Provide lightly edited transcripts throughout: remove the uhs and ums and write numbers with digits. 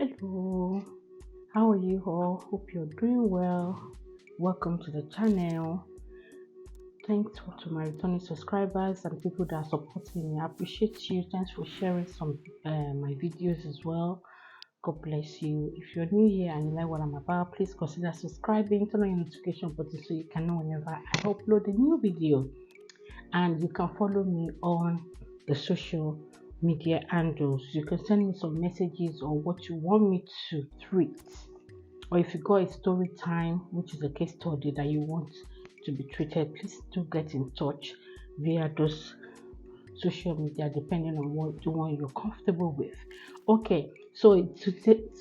Hello, how are you all? Hope you're doing well. Welcome to the channel. Thanks to my returning subscribers and people that are supporting me. I appreciate you. Thanks for sharing some my videos as well. God bless you. If you're new here and you like what I'm about, please consider subscribing. Turn on your notification button so you can know whenever I upload a new video. And you can follow me on the social media handles. You can send me some messages or what you want me to treat, or if you got a story time which is a case study that you want to be treated, please do get in touch via those social media depending on what the one you're comfortable with. Okay, so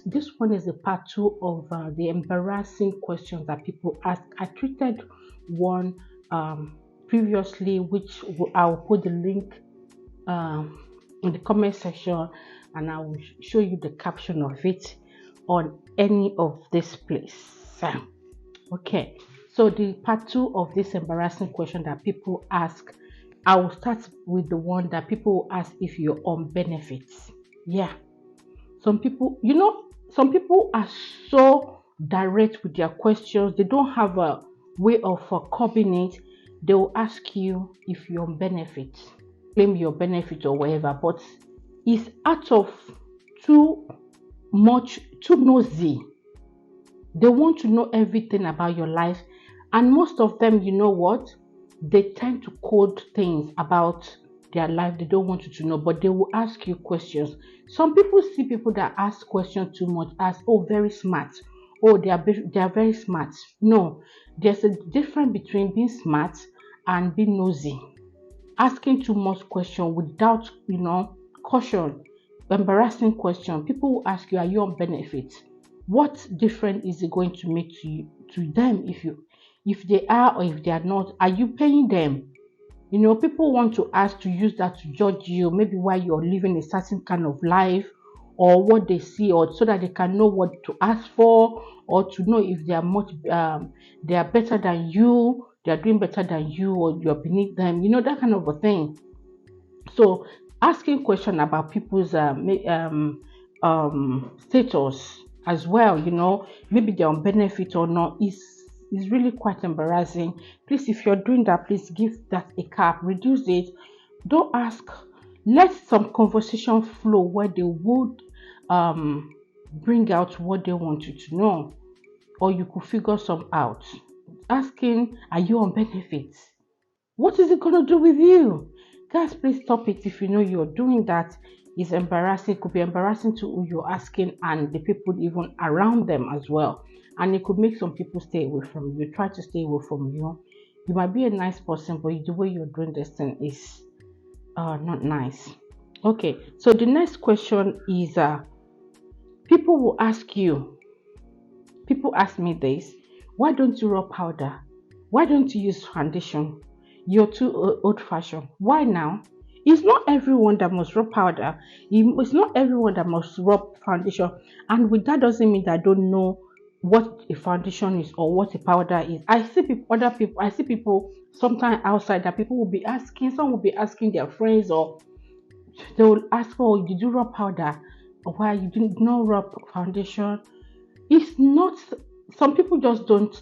this one is the part 2 of the embarrassing questions that people ask. I treated one previously, which I'll put the link in the comment section, and I will show you the caption of it on any of this place. Okay, so the part 2 of this embarrassing question that people ask, I will start with the one that people ask if you're on benefits. Yeah, some people, some people are so direct with their questions. They don't have a way of curbing it. They will ask you if you're on benefits, claim your benefit or whatever, but it's out of too nosy. They want to know everything about your life, and most of them, you know what, they tend to code things about their life they don't want you to know, but they will ask you questions. Some people see people that ask questions too much as, oh, very smart, oh, they are very smart. No, there's a difference between being smart and being nosy. Asking too much question without caution, embarrassing question. People will ask you, are you on benefits? What difference is it going to make to them if they are or if they are not? Are you paying them? People want to ask, to use that to judge you, maybe why you're living a certain kind of life, or what they see, or so that they can know what to ask for, or to know if they are they are better than you, they are doing better than you, or you're beneath them, that kind of a thing. So asking question about people's status as well, maybe they're on benefit or not, is really quite embarrassing. Please, if you're doing that, please give that a cap, reduce it. Don't ask. Let some conversation flow where they would bring out what they want you to know, or you could figure some out. Asking, are you on benefits? What is it going to do with you? Guys, please stop it. If you know you're doing that, it's embarrassing. It could be embarrassing to who you're asking and the people even around them as well. And it could make some people stay away from you, try to stay away from you. You might be a nice person, but the way you're doing this thing is not nice. Okay, so the next question is people will ask you, people ask me this, why don't you rub powder? Why don't you use foundation? You're too old-fashioned. Why now? It's not everyone that must rub powder. It's not everyone that must rub foundation. And with that doesn't mean that I don't know what a foundation is or what a powder is. I see people sometimes outside that people will be asking, some will be asking their friends, or they will ask, oh, did you rub powder? Or why you didn't not rub foundation? It's not, some people just don't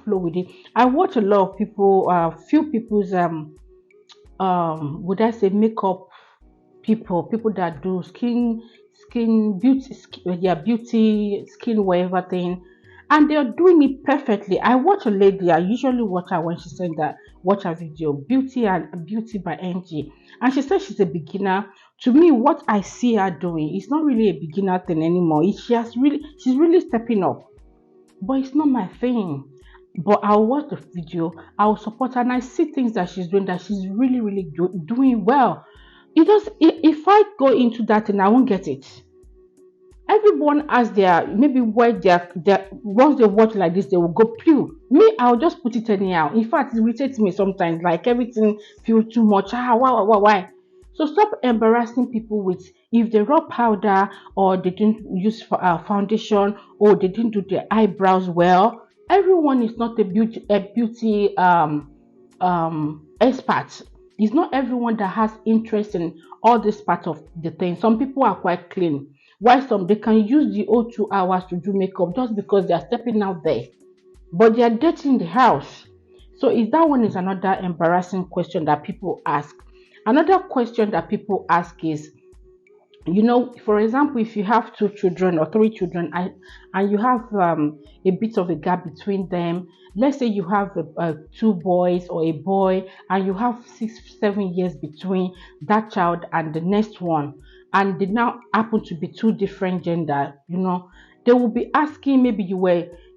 flow with it. I watch a lot of people, few people's would I say makeup people that do beauty, skin, whatever thing, and they're doing it perfectly. I watch a lady, I usually watch her when she said that, watch her video, Beauty by NG, and she said she's a beginner. To me, what I see her doing is not really a beginner thing anymore. She's really stepping up, but it's not my thing. But I'll watch the video, I'll support her, and I see things that she's doing that she's really doing well. If I go into that and I won't get it. Everyone has their, maybe where they're once they watch like this, they will go pew. Me, I'll just put it anyhow. In fact, it irritates me sometimes, like everything feels too much. Why? So stop embarrassing people with, if they rub powder, or they didn't use foundation, or they didn't do their eyebrows well. Everyone is not a beauty expert. It's not everyone that has interest in all this part of the thing. Some people are quite clean, Why some they can use the whole 2 hours to do makeup just because they are stepping out there, but they are dirtying the house. So is that one is another embarrassing question that people ask. Another question that people ask is, for example, if you have 2 children or 3 children, and you have a bit of a gap between them. Let's say you have 2 boys or a boy, and you have 6 7 years between that child and the next one, and they now happen to be two different gender. They will be asking, maybe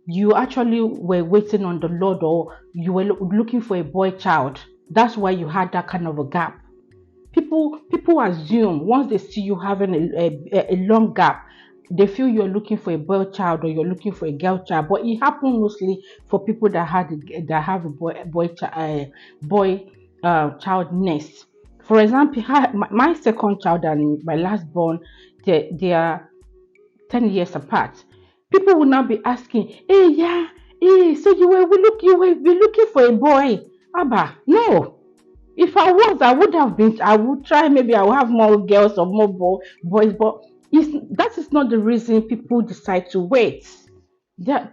you actually were waiting on the Lord, or you were looking for a boy child. That's why you had that kind of a gap. People assume once they see you having a long gap, they feel you're looking for a boy child or you're looking for a girl child. But it happens mostly for people that have a boy child nest. For example, my second child and my last born, they are 10 years apart. People will now be asking, hey, yeah, hey, so you were be looking for a boy. Abba, no. If I was, I would try, maybe I will have more girls or more boys, but that is not the reason people decide to wait.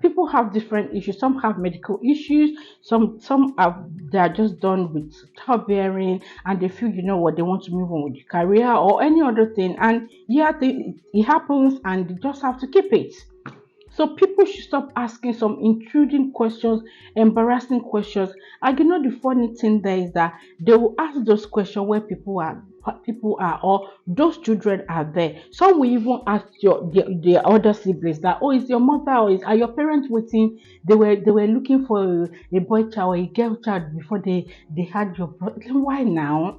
People have different issues. Some have medical issues. Some have they are just done with childbearing, and they feel, what, they want to move on with the career or any other thing. And yeah, it happens, and they just have to keep it. So people should stop asking some intruding questions, embarrassing questions. And the funny thing there is that they will ask those questions where people are, or those children are there. Some will even ask their other siblings that, oh, is your mother, or are your parents waiting? They were looking for a boy child or a girl child before they had your brother. Why now?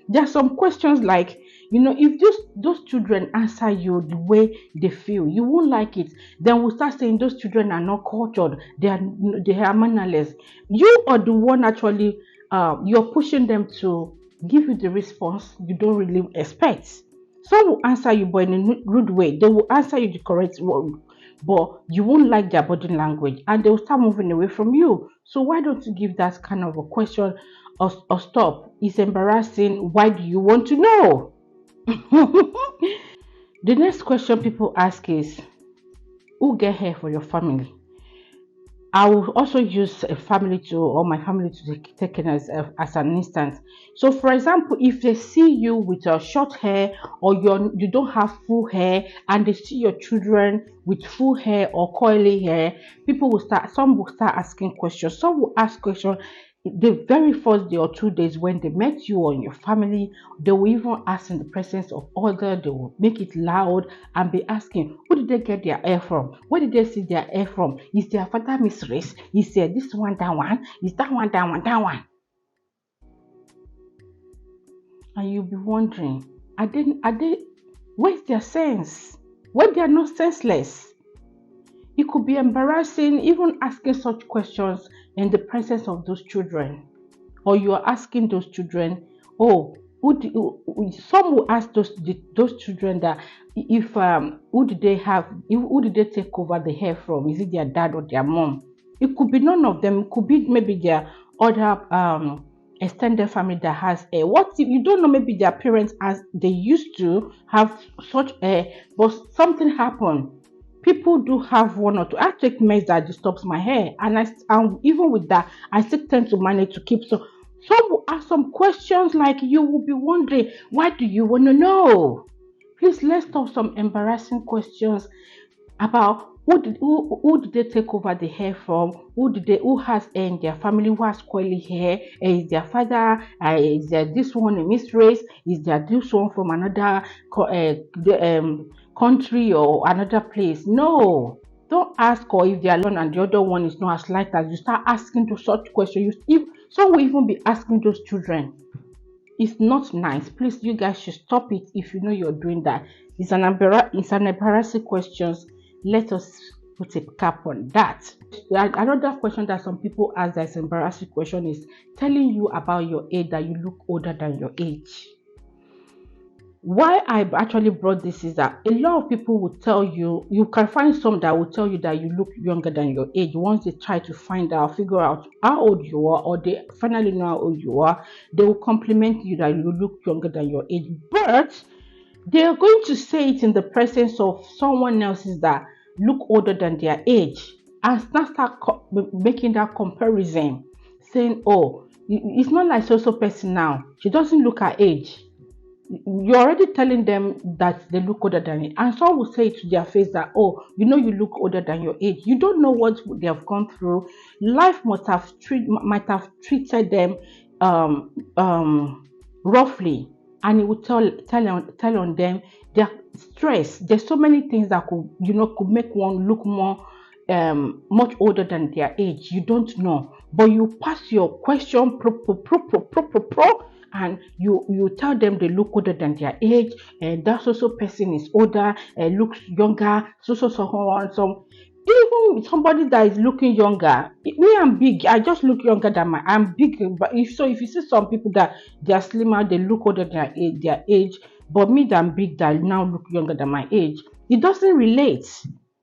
There are some questions like, if those children answer you the way they feel, you won't like it. Then we'll start saying those children are not cultured, they are mannerless. You are the one actually, you're pushing them to give you the response you don't really expect. Some will answer you, but in a rude way. They will answer you the correct word, but you won't like their body language, and they will start moving away from you. So why don't you give that kind of a question, or stop? It's embarrassing. Why do you want to know? The next question people ask is, who get hair for your family? I will also use a family to, or my family to take taken as an instance. So, for example, if they see you with your short hair, or you don't have full hair, and they see your children with full hair or curly hair, some will start asking questions. Some will ask questions the very first day or 2 days when they met you or your family. They will even ask in the presence of others. They will make it loud and be asking, who did they get their hair from? Where did they see their hair from? Is their father mistress? Is there this one, that one? Is that one, that one, that one? And you'll be wondering, are they, where's their sense? Why they are not senseless? It could be embarrassing even asking such questions in the presence of those children. Or you are asking those children, oh, some will ask those children that, if who did they take over the hair from? Is it their dad or their mom? It could be none of them. It could be maybe their other extended family that has hair. What if you don't know? Maybe their parents, as they used to have such hair, but something happened. People do have one or two. I take meds that disturbs my hair, and even with that, I still tend to manage to keep. So some will ask some questions like, you will be wondering, why do you want to know? Please, let's talk some embarrassing questions about who did they take over the hair from? Who has hair in their family? Who has curly hair? Is their father? Is there this one a mistress? Is there this one from another country or another place? No, don't ask. Or if they are alone and the other one is not as light as you, start asking to such questions. If some will even be asking those children. It's not nice. Please, you guys should stop it if you know you're doing that. It's an embarrassing question. Let us put a cap on that. Another question that some people ask that's embarrassing question is telling you about your age, that you look older than your age. Why I actually brought this is that a lot of people will tell you, you can find some that will tell you that you look younger than your age. Once they try to figure out how old you are, or they finally know how old you are, they will compliment you that you look younger than your age. But They are going to say it in the presence of someone else's that look older than their age, and start making that comparison, saying, "Oh, it's not like so person now. She doesn't look her age." You're already telling them that they look older than it, and some will say to their face that, "Oh, you look older than your age." You don't know what they have gone through. Life might have treated them um roughly, and it will tell on them their stress. There's so many things that could make one look more much older than their age. You don't know, but you pass your question pro, and you tell them they look older than their age, and that also person is older and looks younger, so on. So even somebody that is looking younger, me, I'm big, I just look younger than I'm big. But if you see some people that they are slimmer, they look older than their age, but me that I'm big, that now look younger than my age, it doesn't relate.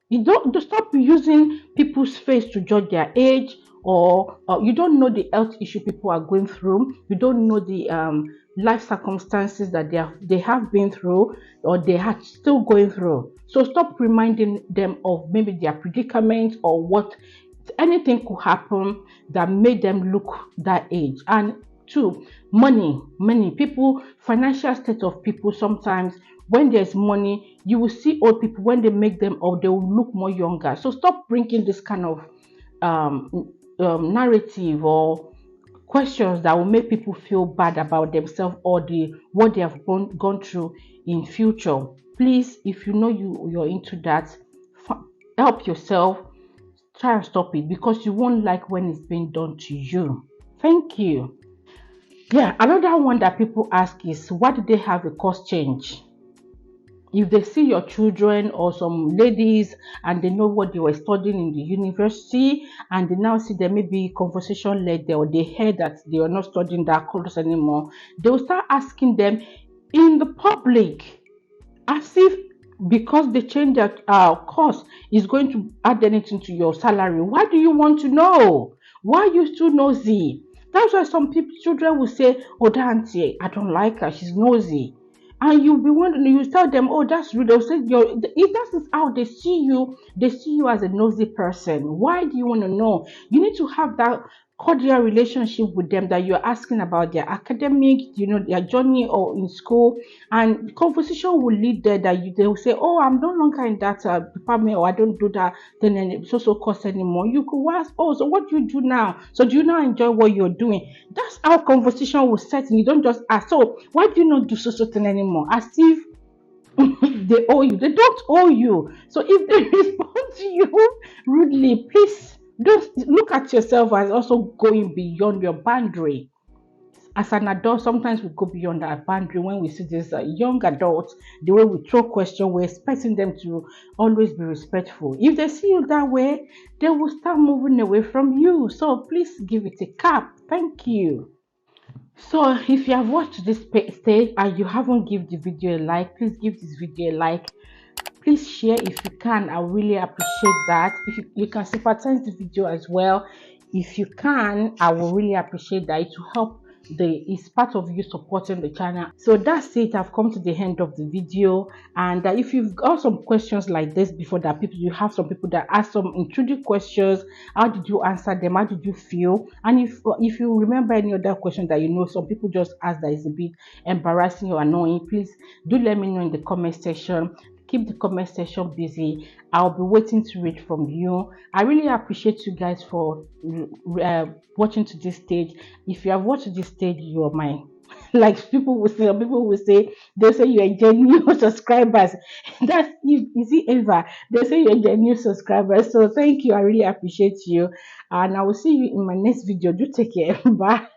You don't stop using people's face to judge their age, or you don't know the health issue people are going through. You don't know the life circumstances that they have been through, or they are still going through. So stop reminding them of maybe their predicament, or what anything could happen that made them look that age. And two, money people, financial state of people. Sometimes when there's money, you will see old people, when they make them old, they will look more younger. So stop bringing this kind of um, narrative or questions that will make people feel bad about themselves, or what they have gone through in future. Please, if you know you're into that, help yourself. Try and stop it, because you won't like when it's being done to you. Thank you. Yeah, another one that people ask is, why did they have a course change? If they see your children or some ladies, and they know what they were studying in the university, and they now see them maybe conversation led there, or they heard that they are not studying that course anymore, they will start asking them in the public, as if because they change their course is going to add anything to your salary. Why do you want to know? Why are you still nosy? That's why some people, children will say, "Oh, that auntie, I don't like her, she's nosy." And you'll be wondering, you tell them, "Oh, that's rude." They'll say, if that is how they see you as a nosy person. Why do you want to know? You need to have that cordial relationship with them, that you're asking about their academic, their journey or in school, and conversation will lead there, that they will say, "Oh, I'm no longer in that department, or I don't do that then so course anymore." You could ask, "Oh, so what do you do now? So do you now enjoy what you're doing?" That's how conversation will set in. You don't just ask, "So why do you not do so thing anymore?" As if they owe you. They don't owe you. So if they respond to you rudely, please don't look at yourself as also going beyond your boundary. As an adult, sometimes we go beyond our boundary when we see these young adults, the way we throw questions, we're expecting them to always be respectful. If they see you that way, they will start moving away from you. So please give it a cap. Thank you. So if you have watched this stage and you haven't give the video a like, please give this video a like. Please share if you can. I really appreciate that. If you can sympathize the video as well, if you can, I will really appreciate that. It will help, it's part of you supporting the channel. So that's it. I've come to the end of the video. And if you've got some questions like this before, that people, you have some people that ask some intriguing questions, how did you answer them? How did you feel? And if you remember any other question that some people just ask that is a bit embarrassing or annoying, please do let me know in the comment section. Keep the comment section busy. I'll be waiting to read from you. I really appreciate you guys for watching to this stage. If you have watched to this stage, you're my like people will say, they'll say you're genuine subscribers. That's easy ever. They say you're genuine subscribers. So thank you. I really appreciate you. And I will see you in my next video. Do take care. Bye.